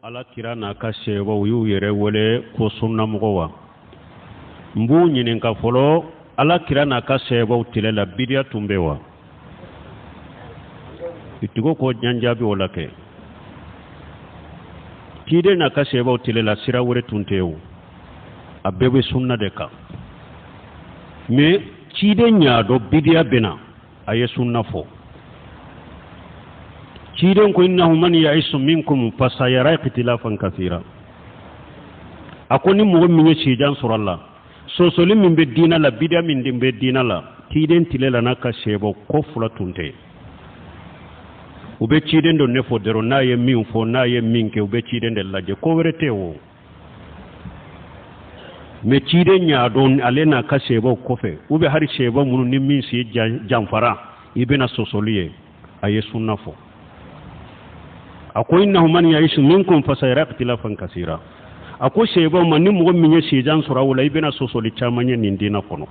ala kira na ka sebo yu yere wole ko sunna mugwa mbu nyinin ka folo ala kira na ka sebo tilela bidia tumbewa itigo ko janjabi wala ke kide na ka sebo tilela sira wore tuntewu abebe sunna de ka me kide nyaado bidia bena aye sunna fo kiden ko innahu man ya'isu minkum fasayara ikhtilafan kathira akoni mo min ci jan suralla so so limin be dina la bidia min dimbe dina la kiden tilela naka sebo ko fula tunte ube kiden do nefo dero na ye min fo na ye min ke ube kiden de laje ko werete wo me kiden nya don alena ka sebo ko fe ube hari sebo mun ni min si jamfara ibena sosoliye aye sunna fo ako innahu man ya'isu minkum fasayara ikhtilafan kaseera ako sheba man ni mo minye shejan sura wala ibena sosoli chamanya nindina kono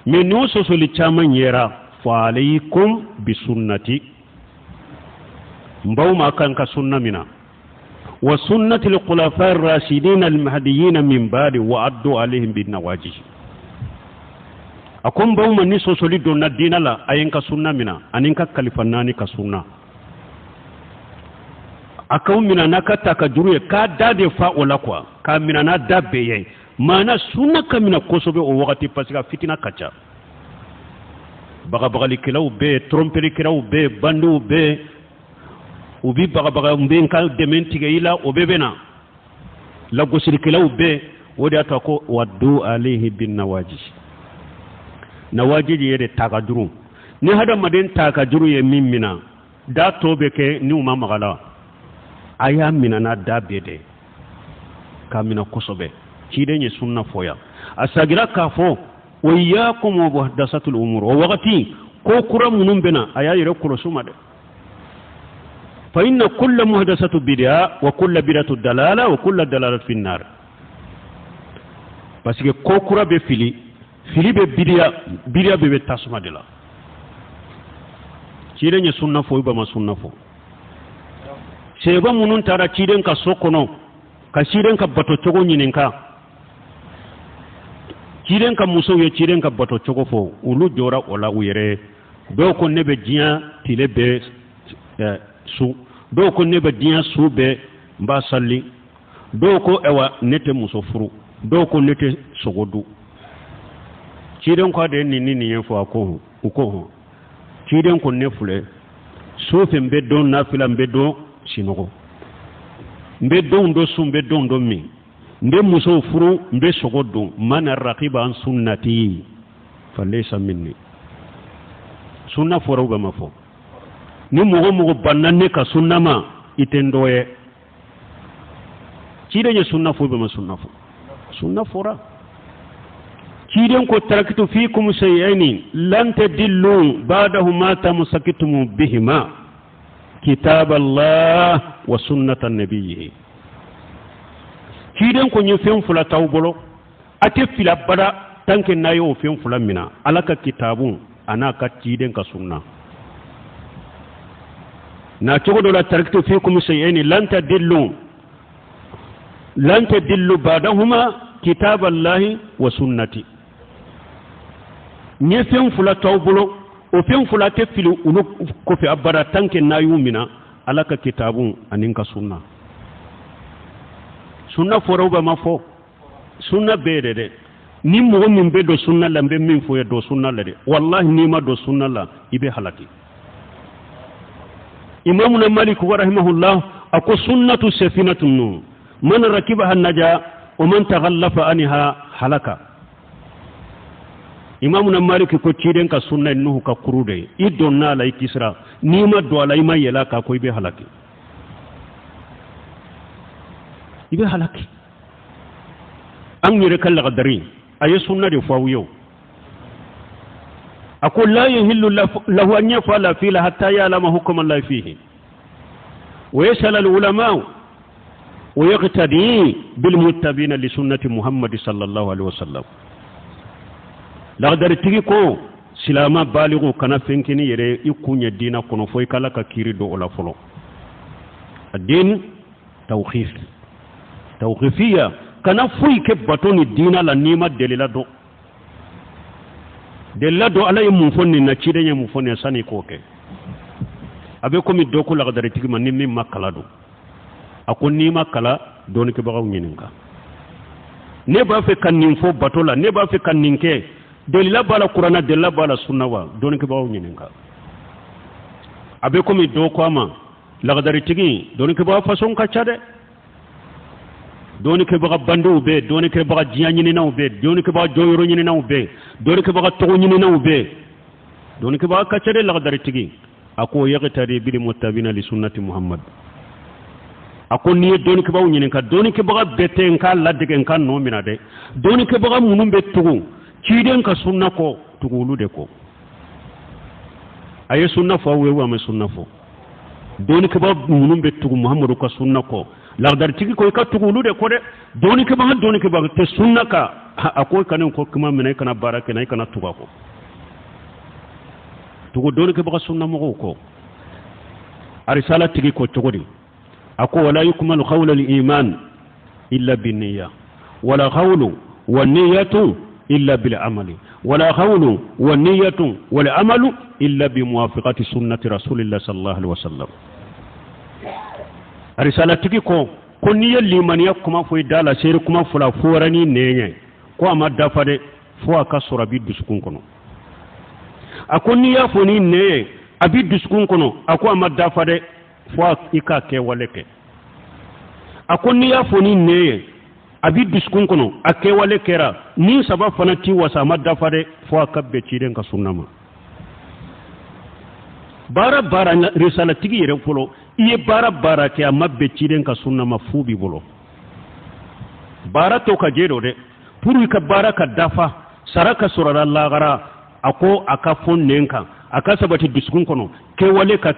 me no sosoli chamanyera fa alaykum bi sunnati mbawma kan ka sunna mina wa sunnati al khulafa ar rashidin al mahdiyyin min ba'di wa addu alayhim bin nawajih akom mbawma ni sosoli do na dinala ayen ka sunna mina anin ka kalifanani ka sunna akaw mina nakata ka juruye ka dade fa wala kwa ka mina na dabbe mana sunna ka mina kosobe o wakati pasika fitina kacha baga likilaw be tromperi kilaw be bandu be ubi baga mbe ka dementige ila obebena la gosiri kilaw be wodi atako waddu alayhi bin nawaji yede taka juru ni hada maden taka juru ye mimmina da tobe ke ni umma magala aya mina na dabede kamina kosobe kidenye sunna foya asagira kafo wayyakum wa muhdathatul umur wa waqti ko kura munum bena aya yire kulo sumade fa inna kull muhdathatu bid'a wa kull bid'atu dalala wa kull dalalatu fin nar parce que ko kura be fili be bid'a be tasuma de la kidenye sunna fo ba ma sunna fo seba munun tara ciden ka sokono ka ciden ka bato cogo nyininka ciden ka muso ye ciden ka bato cogo fo ulu jora ola uyere do ko nebe diya tile be su do ko nebe diya su be mba salli do ko ewa nete muso furu do ko nete sogodu ciden ko de ni yen fo ko ko ciden ko ne fule so fe mbe don na fila mbe don sinogo mbe don su mbe don mi mbe muso furu mbe sogodo mana raqiba an sunnati falaysa minni sunna foro ba mafo ni mugo banane ka sunna ma itendoye cidenye sunna fo ba ma sunna fora ciden ko taraktu fikum shay'aini lan tadillu ba'dahuma tamsakitum bihima kitab Allah wa sunnata nabiyhi kiden ko nyi fen fula tawbolo ate fila bada tanke nayo fen fula mina alaka kitabun anaka kiden ka sunna na cogo do la taraktu fikum shay'ain lan tadillu ba'dahuma kitab Allah wa sunnati nyi fen fula tawbolo o fen fula te fili ulu ko fi abara tanke nayu mina alaka kitabun aninka sunna foro ba mafo sunna bede de ni mo min be do sunna la be min fo do sunna la de wallahi ni ma do sunna la ibe halaki imamuna malik wa rahimahullah ako sunnatu safinatun nur man rakibaha naja wa man taghallafa anha halaka imamuna malik ko ciden ka sunna nuhu ka kurude idonna la ikisra ni ma do ala ima yela ka ko ibe halaki an yire kala qadari ay sunna de fawiyo aqul la yahillu lahu an yafala fi hatta ya'lama hukm Allah fihi wa yasal al ulama wa yaqtadi bil muttabina li sunnati Muhammad sallallahu alaihi wasallam laqdar tigi ko silama baligu kana fenkini yere ikunya dina kono foy kala ka kiri do ola folo adin tawqifiya kana fuy ke batoni dina la nima delila do alay mun fonni na cide nya mun fonni sani ko ke abe ko mi do ko la gadare tigi man ni mi makala do akon ni makala don ke bagaw nyininka ne ba fe kan nin fo batola ne ba fe kan nin ke delila bala qur'ana delila bala sunna wa don ke bagaw nyininka abe ko mi do ko ama la gadare tigi don ke ba façon ka cade doni ke baga bandu be doni ke baga jiya nyini naw be doni ke baga joyoro nyini naw be doni ke baga to nyini naw be doni ke baga kacere la dari tigi ako yaqtari bil muttabina li sunnati muhammad ako ni doni ke baga nyini ka doni ke baga beten ka ladegen kan no mina de doni ke baga munum be tugu ciden ka sunna ko tugulu de ko aye sunna fo we wa me sunna fo doni ke baga munum be tugu muhammadu ka sunna ko lagdar tigi ko ka tugulu de ko de doni ke ba te sunna ka akoy kanen ko kuma mena kana barake nay kana tuga ko tugo doni ke ba sunna mo ko arisala tigi ko tugodi ako wala yukmalu qawl al iman illa bin niyya wala qawlu wan niyyatu illa bil amali wala qawlu wan niyyatu wal amalu illa bi muwafaqati sunnati rasulillah sallallahu alaihi wasallam arisala tigi ko ni limaniya kuma fo dala sere kuma fula forani nenye ko ama dafa de fo aka sura bi duskun kono akoni ya fo ni ne abi duskun kono ako ama dafa de fo ika ke waleke akoni ya fo ni ne abi duskun kono ake walekera ni sabab fana ti wasa ama dafa de fo aka be ciden ka sunnama bara risala tigi yere folo iye bara ke amma be ciden ka sunna mafubi bolo bara to ka jedo de puru ka bara ka dafa saraka surara lagara ako aka fonnenka aka sabati diskun kono ke wale ka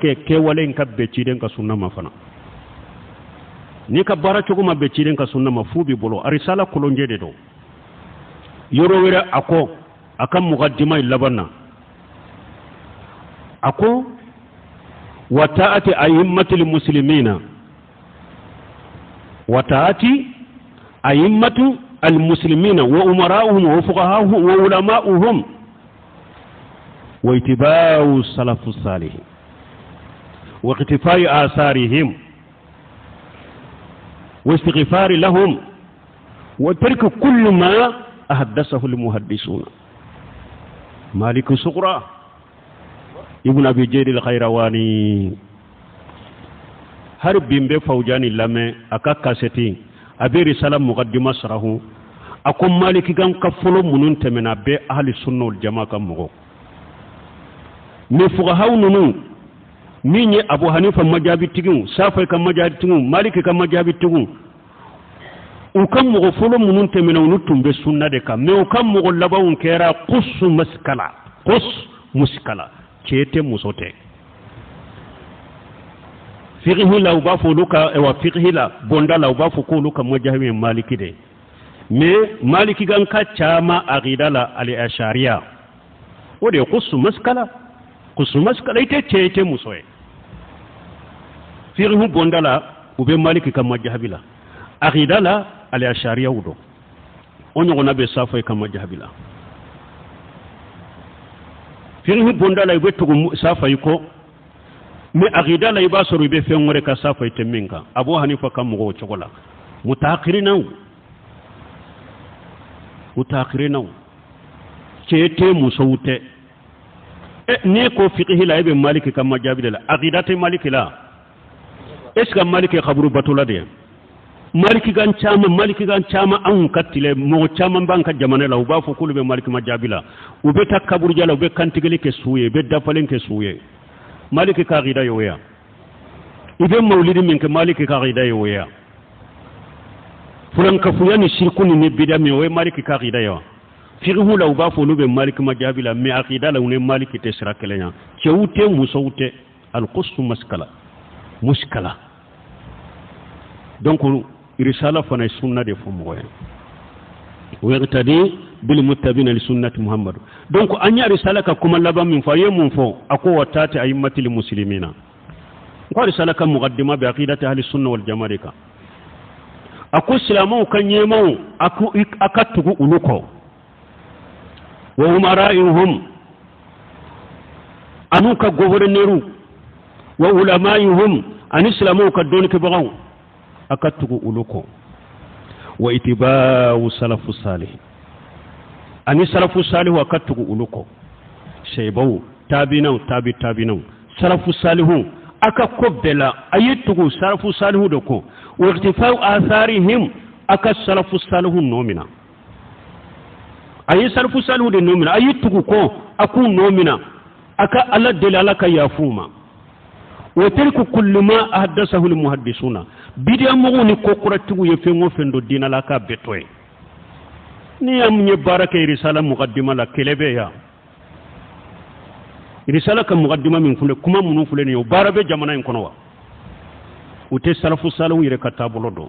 be ciden ka sunna mafana ni ka bara to kuma be ciden ka sunna mafubi bolo arisala kolonje de do yoro wera ako aka muqaddima labanna ako وتأتي أئمة المسلمين وأمراؤهم وفقهاؤهم وعلماؤهم واتباع السلف الصالح واقتفاء آثارهم واستغفار لهم وترك كل ما أحدثه المحدثون مالك الصغرى ابن أبي جيد الخيرواني هرب بن فوجاني لما أكا كاسيتي أبي رسالة مقدمة سره أكون مالك كان كفلو منون تمنا بي أهل السنة والجماعة كمغو نفقهاو ننو ميني أبو حنيفة مجابي تيغو سافي كان مجابي تيغو مالك كان مجابي تيغو وكم مغو فلو منون تمنا ونطم بسنة دكا مي وكم مغو لباون كيرا قص مسكلا كيتي مسوتي فقه لا وبافو لوكا اوا فقه لا بوندا لا وبافو كو لوكا مجاهي مالكي دي مي مالكي غان كا تشاما عقيده لا الاشعريه ودي قص مسكلا كيتي مسوي فقه بوندا لا وبي مالكي كا مجاهي لا عقيده لا الاشعريه ودو onyo na be safay كا مجاهي لا فقه بوندا لا يبتو سافاي كو مي أغيدا لا يباسر يبي في عمره كسافة تمينكا أبو حنيفة كم مغو شغلا متأخرين كيتي مسوته نيكو فقه لا يبي مالك كم جابي لا أغيدا مالك لا إيش كم مالك خبرو بطولة دي مالك كان شاما أن كتله مو شاما بانك جمانة لا وبافو كل بمالك ما جابي لا وبيتا كبر جلا وبكانتيجلي كسويه بدافلين كسويه مالك كاغيدا يويا إذا مولد منك مالك كاغيدا يويا فلان كفويا شركوني نبدا مي مالك كاغيدا يوا فيغو لو بافو لو مالك ما جابلا مي عقيدا لو مالك تشراك لنا تشوته مسوته القص مشكله دونك رساله فنا سنه دي فمويا ويغتدي بالمتبين لسنة محمد دونك أني رسالة كما لبا من فايم فو أكو وتات أئمة المسلمين نقول رسالة مقدمة بعقيدة أهل السنة والجماعة ako silamau ka ɲɛmaw a ka tugu ulu kɔ wa umara'ihum anu ka gouverneur wa ulama'ihum ani silamau ka dɔɔnikɛbagaw a ka tugu ulu kɔ wa itiba'u salafu salih ani salafu salihu a ka tugu ulu kɔ sɛbaw tabinaw tabinaw salafu salihu aka ko bela ayi tugu salafu salihu de ko wa irtifa'u atharihim aka salafu salihu nomina ayi salafu salihu de nomina ayi tugu ko aku nomina aka alla delala ka yafuma wa tilku kullu ma ahdathahu al muhaddisuna bidiya mo ni ko kuratugu ye fengo fendo dina la ka betoy ni am nye baraka risala muqaddima la kelebe ya risala ka muqaddima min fule kuma munu fule ni barabe jamana en kono wa ute salafu salihu yere ka tabulo do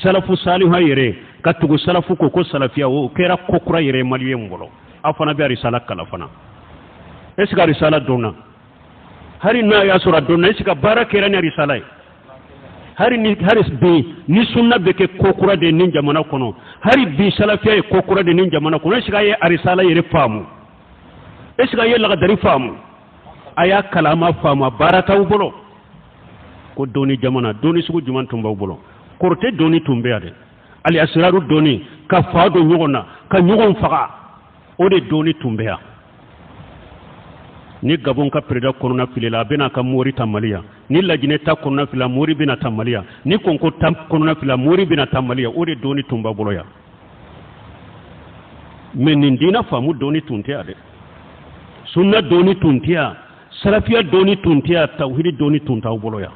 salafu salihu yere ka tugu salafu ko salafiya o kera kokura yere maliye mbolo afana be risala kala fana eska risala dona hari na ya sura dona eska baraka yere ni risala hari bi ni sunna be ke kokura de nin jamana kono hari bi salafiya kokura de nin jamana kono eska ye risala yere famu eska ye laga dari famu aya kalama famu barata bolo ko doni jamana doni sugu juman tumba bolo korte doni tumbe ade ali asraru doni ka faado nyogona ka nyogon faga o de doni tumbe ya ni gabon ka preda korona filela bena ka mori tamaliya ni lajine ta korona fila mori bena tamaliya ni konko tam korona fila mori bena tamaliya o de doni tumba bolo ya men ndina famu doni tunte ade sunna doni tuntiya salafiya doni tuntiya tawhid doni tuntaw bolo ya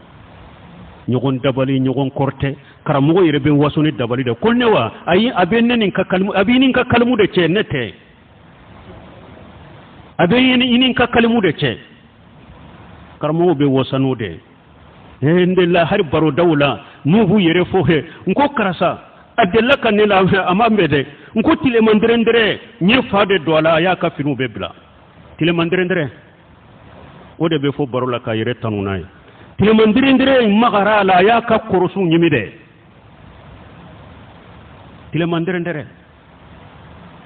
nyogon dabali nyogon korte karamogo yere ben wasoni dabali de kolnewa ayi abenne nin ka kalmu abinin ka kalmu de ce nete abinin inin ka kalmu de ce karamogo be wasano de ndella har baro dawla nuhu yere fohe nko karasa adella kanela amambede nko tile mandrendre nye fade dola ya ka finu be bla tile mandrendre o de be fo baro la ka yere tanunay tile mandrendre magara la ya ka korosu nyimide tile mandrendre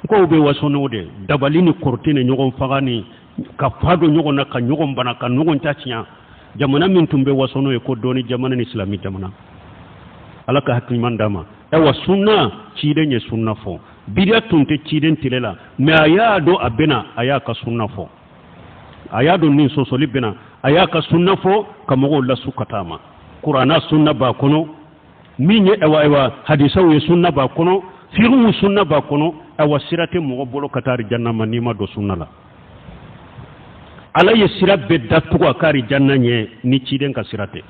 ko be wasono de dabalini kortine nyogon fagani ka fado nyogon na ka nyogon bana ka nyogon tachiya jamana min tumbe wasono e ko doni jamana ni islami jamana alaka hakki mandama e wasunna cide nye sunna fo bidia tunte ciden tilela me aya do abena aya ka sunna fo aya do nin sosoli bena aya ka sunna fo kamogo la sukatama qur'ana sunna ba kono minye ewa hadisawu ye sunna ba kono firu sunna ba kono ewa sirate mo bolo katari jannama nima do sunna la ala ye sirabbe datugo akari janna nye ni ciden ka sirate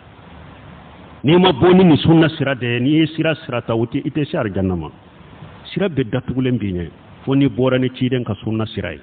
nima boni ni sunna sirade ni sirata wuti ite sar jannama sirabbe datugo lembiñe foni borani ciden ka sunna siray